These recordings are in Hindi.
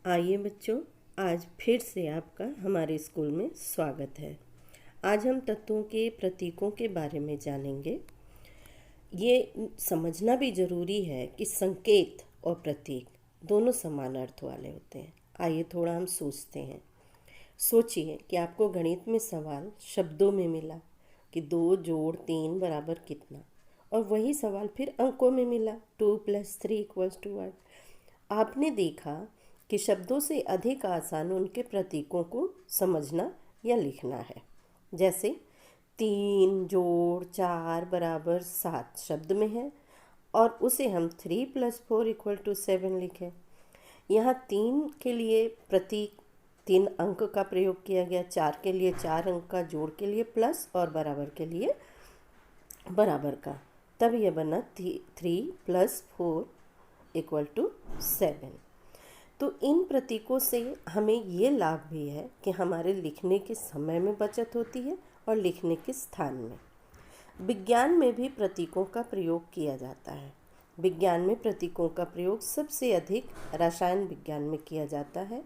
आइए बच्चों, आज फिर से आपका हमारे स्कूल में स्वागत है। आज हम तत्वों के प्रतीकों के बारे में जानेंगे। ये समझना भी ज़रूरी है कि संकेत और प्रतीक दोनों समान अर्थ वाले होते हैं। आइए थोड़ा हम सोचते हैं। सोचिए कि आपको गणित में सवाल शब्दों में मिला कि 2 जोड़ 3 बराबर कितना, और वही सवाल फिर अंकों में मिला 2 + 3 = 8। आपने देखा कि शब्दों से अधिक आसान उनके प्रतीकों को समझना या लिखना है। जैसे 3 जोड़ 4 बराबर 7 शब्द में है और उसे हम 3 + 4 = 7 लिखें। यहाँ 3 के लिए प्रतीक 3 अंक का प्रयोग किया गया, 4 के लिए 4 अंक का, जोड़ के लिए प्लस और बराबर के लिए बराबर का। तब यह बना 3 + 4 = 7। तो इन प्रतीकों से हमें ये लाभ भी है कि हमारे लिखने के समय में बचत होती है और लिखने के स्थान में। विज्ञान में भी प्रतीकों का प्रयोग किया जाता है। विज्ञान में प्रतीकों का प्रयोग सबसे अधिक रसायन विज्ञान में किया जाता है,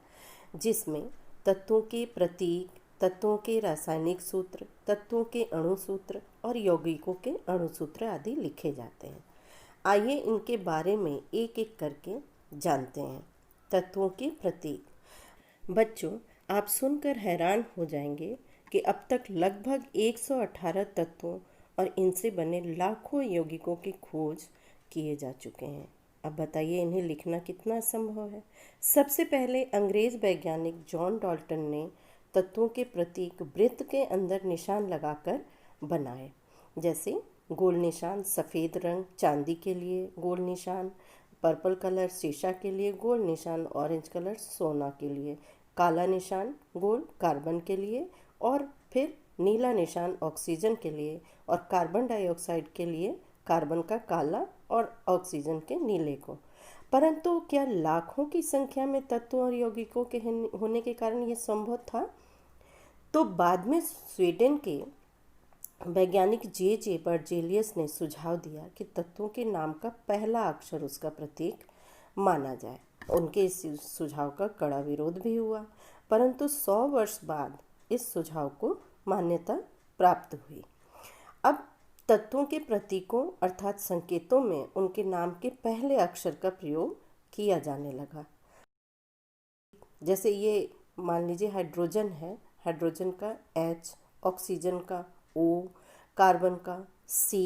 जिसमें तत्वों के प्रतीक, तत्वों के रासायनिक सूत्र, तत्वों के अणु सूत्र और यौगिकों के अणु सूत्र आदि लिखे जाते हैं। आइए इनके बारे में एक एक करके जानते हैं। तत्वों के प्रतीक। बच्चों, आप सुनकर हैरान हो जाएंगे कि अब तक लगभग 118 तत्वों और इनसे बने लाखों यौगिकों की खोज किए जा चुके हैं। अब बताइए इन्हें लिखना कितना असंभव है। सबसे पहले अंग्रेज वैज्ञानिक जॉन डाल्टन ने तत्वों के प्रतीक वृत्त के अंदर निशान लगाकर बनाए। जैसे गोल निशान सफ़ेद रंग चांदी के लिए गोल निशान, पर्पल कलर सीसा के लिए गोल निशान, ऑरेंज कलर सोना के लिए, काला निशान गोल कार्बन के लिए, और फिर नीला निशान ऑक्सीजन के लिए, और कार्बन डाइऑक्साइड के लिए कार्बन का काला और ऑक्सीजन के नीले को। परंतु क्या लाखों की संख्या में तत्वों और यौगिकों के होने के कारण ये संभव था? तो बाद में स्वीडन के वैज्ञानिक जे बर्जेलियस ने सुझाव दिया कि तत्वों के नाम का पहला अक्षर उसका प्रतीक माना जाए। उनके इस सुझाव का कड़ा विरोध भी हुआ, परंतु 100 वर्ष बाद इस सुझाव को मान्यता प्राप्त हुई। अब तत्वों के प्रतीकों अर्थात संकेतों में उनके नाम के पहले अक्षर का प्रयोग किया जाने लगा। जैसे ये मान लीजिए हाइड्रोजन है, हाइड्रोजन का H, ऑक्सीजन का O, कार्बन का C,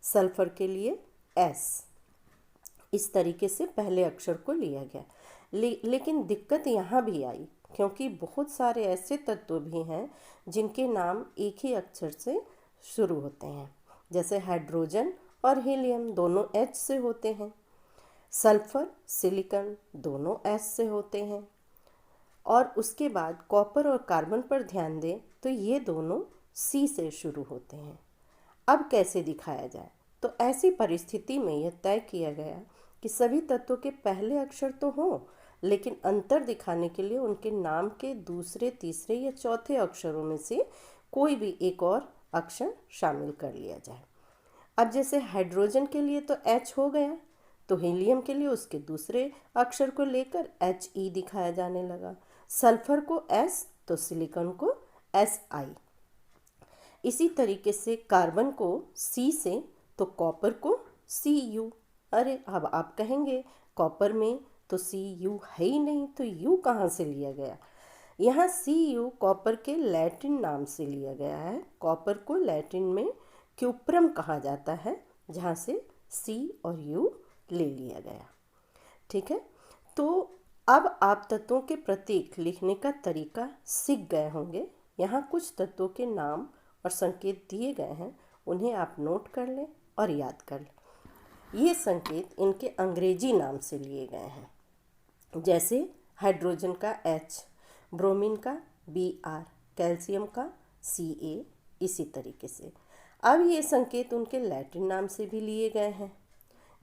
सल्फर के लिए S। इस तरीके से पहले अक्षर को लिया गया। लेकिन दिक्कत यहाँ भी आई, क्योंकि बहुत सारे ऐसे तत्व भी हैं जिनके नाम एक ही अक्षर से शुरू होते हैं। जैसे हाइड्रोजन और हीलियम दोनों H से होते हैं। सल्फर, सिलिकॉन दोनों S से होते हैं। और उसके बाद कॉपर और कार्बन पर ध्यान दें तो ये दोनों C से शुरू होते हैं। अब कैसे दिखाया जाए? तो ऐसी परिस्थिति में यह तय किया गया कि सभी तत्वों के पहले अक्षर तो हों, लेकिन अंतर दिखाने के लिए उनके नाम के दूसरे, तीसरे या चौथे अक्षरों में से कोई भी एक और अक्षर शामिल कर लिया जाए। अब जैसे हाइड्रोजन के लिए तो H हो गया, तो हीलियम के लिए उसके दूसरे अक्षर को लेकर HE दिखाया जाने लगा। सल्फर को S तो सिलिकॉन को Si। इसी तरीके से कार्बन को C से तो कॉपर को Cu। अरे अब आप कहेंगे कॉपर में तो Cu है ही नहीं, तो U कहाँ से लिया गया? यहाँ Cu कॉपर के लैटिन नाम से लिया गया है। कॉपर को लैटिन में क्यूप्रम कहा जाता है, जहाँ से C और U ले लिया गया। ठीक है, तो अब आप तत्वों के प्रतीक लिखने का तरीका सीख गए होंगे। यहाँ कुछ तत्वों के नाम और संकेत दिए गए हैं, उन्हें आप नोट कर लें और याद कर लें। ये संकेत इनके अंग्रेजी नाम से लिए गए हैं। जैसे हाइड्रोजन का H, ब्रोमीन का Br, कैल्शियम का Ca। इसी तरीके से अब ये संकेत उनके लैटिन नाम से भी लिए गए हैं।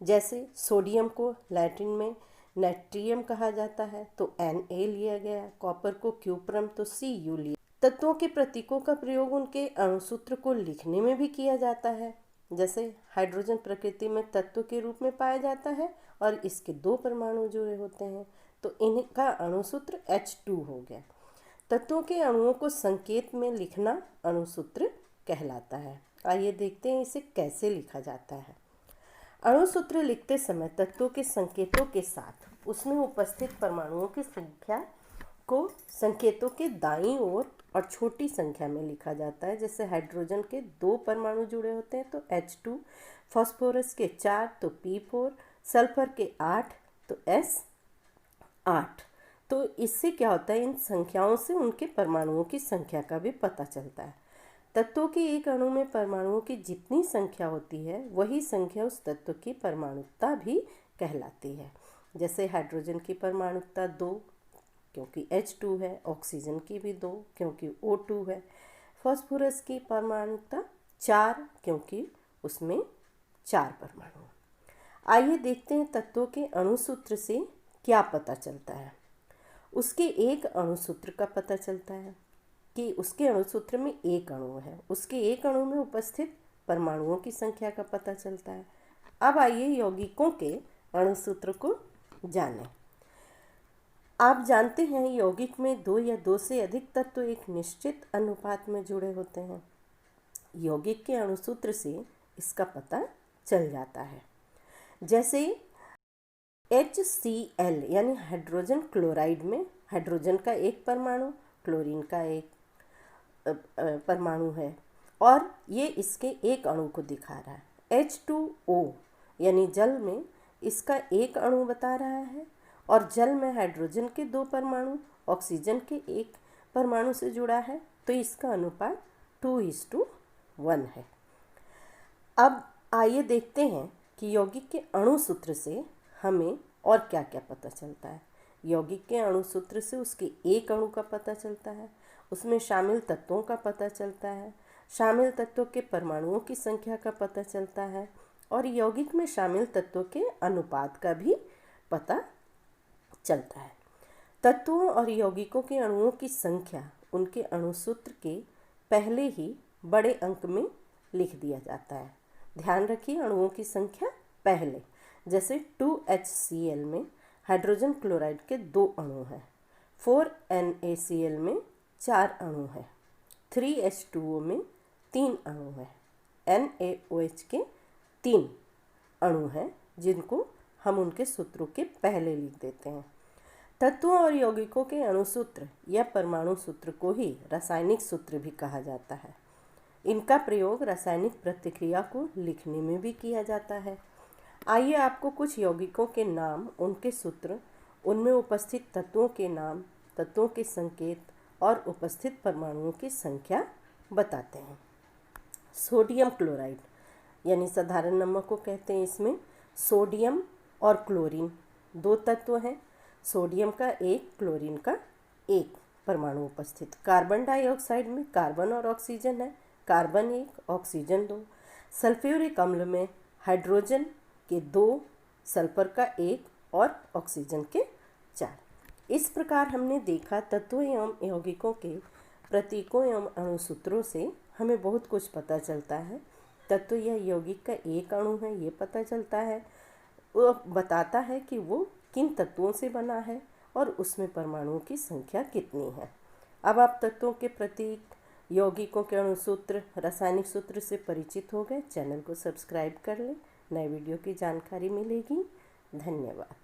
जैसे सोडियम को लैटिन में नेट्रियम कहा जाता है, तो Na लिया गया। कॉपर को क्यूप्रम तो Cu लिया। तत्वों के प्रतीकों का प्रयोग उनके अणुसूत्र को लिखने में भी किया जाता है। जैसे हाइड्रोजन प्रकृति में तत्व के रूप में पाया जाता है और इसके 2 परमाणु जुड़े होते हैं, तो इनका अणुसूत्र H2 हो गया। तत्वों के अणुओं को संकेत में लिखना अणुसूत्र कहलाता है। आइए देखते हैं इसे कैसे लिखा जाता है। अणुसूत्र लिखते समय तत्वों के संकेतों के साथ उसमें उपस्थित परमाणुओं की संख्या को संकेतों के दाईं ओर और छोटी संख्या में लिखा जाता है। जैसे हाइड्रोजन के 2 परमाणु जुड़े होते हैं तो H2, फास्फोरस के 4 तो P4, सल्फर के 8 तो S8। तो इससे क्या होता है, इन संख्याओं से उनके परमाणुओं की संख्या का भी पता चलता है। तत्वों के एक अणु में परमाणुओं की जितनी संख्या होती है वही संख्या उस तत्व की परमाणुकता भी कहलाती है। जैसे हाइड्रोजन की परमाणुकता 2 क्योंकि H2 है, ऑक्सीजन की भी 2 क्योंकि O2 है, फास्फोरस की परमाणुकता 4 क्योंकि उसमें 4 परमाणु। आइए देखते हैं तत्वों के अणुसूत्र से क्या पता चलता है। उसके एक अणुसूत्र का पता चलता है कि उसके अणुसूत्र में एक अणु है, उसके एक अणु में उपस्थित परमाणुओं की संख्या का पता चलता है। अब आइए यौगिकों के अणुसूत्र को जानें। आप जानते हैं यौगिक में 2 या 2 से अधिक तत्व एक निश्चित अनुपात में जुड़े होते हैं। यौगिक के अणुसूत्र से इसका पता चल जाता है। जैसे HCl यानी हाइड्रोजन क्लोराइड में हाइड्रोजन का एक परमाणु, क्लोरीन का एक परमाणु है और ये इसके एक अणु को दिखा रहा है। H2O यानी जल में इसका एक अणु बता रहा है और जल में हाइड्रोजन के 2 परमाणु ऑक्सीजन के एक परमाणु से जुड़ा है, तो इसका अनुपात 2:1 है। अब आइए देखते हैं कि यौगिक के अणुसूत्र से हमें और क्या क्या पता चलता है। यौगिक के अणुसूत्र से उसके एक अणु का पता चलता है, उसमें शामिल तत्वों का पता चलता है, शामिल तत्वों के परमाणुओं की संख्या का पता चलता है और यौगिक में शामिल तत्वों के अनुपात का भी पता चलता है। तत्वों और यौगिकों के अणुओं की संख्या उनके अणुसूत्र के पहले ही बड़े अंक में लिख दिया जाता है। ध्यान रखिए, अणुओं की संख्या पहले। जैसे 2HCl में हाइड्रोजन क्लोराइड के 2 अणु हैं, 4NaCl में 4 अणु हैं, 3H2O में 3 अणु हैं, NaOH के 3 अणु हैं जिनको हम उनके सूत्रों के पहले लिख देते हैं। तत्वों और यौगिकों के अणुसूत्र या परमाणु सूत्र को ही रासायनिक सूत्र भी कहा जाता है। इनका प्रयोग रासायनिक प्रतिक्रिया को लिखने में भी किया जाता है। आइए आपको कुछ यौगिकों के नाम, उनके सूत्र, उनमें उपस्थित तत्वों के नाम, तत्वों के संकेत और उपस्थित परमाणुओं की संख्या बताते हैं। सोडियम क्लोराइड यानी साधारण नमक को कहते हैं। इसमें सोडियम और क्लोरीन 2 तत्व हैं। सोडियम का 1, क्लोरीन का 1 परमाणु उपस्थित। कार्बन डाइऑक्साइड में कार्बन और ऑक्सीजन है, कार्बन 1, ऑक्सीजन 2। सल्फ्यूरिक अम्ल में हाइड्रोजन के 2, सल्फर का 1 और ऑक्सीजन के 4। इस प्रकार हमने देखा तत्वों एवं यौगिकों के प्रतीकों एवं अणुसूत्रों से हमें बहुत कुछ पता चलता है। तत्व या यौगिक का एक अणु है ये पता चलता है, वो बताता है कि वो किन तत्वों से बना है और उसमें परमाणुओं की संख्या कितनी है। अब आप तत्वों के प्रतीक, यौगिकों के अणुसूत्र, रासायनिक सूत्र से परिचित हो गए। चैनल को सब्सक्राइब कर लें, नए वीडियो की जानकारी मिलेगी। धन्यवाद।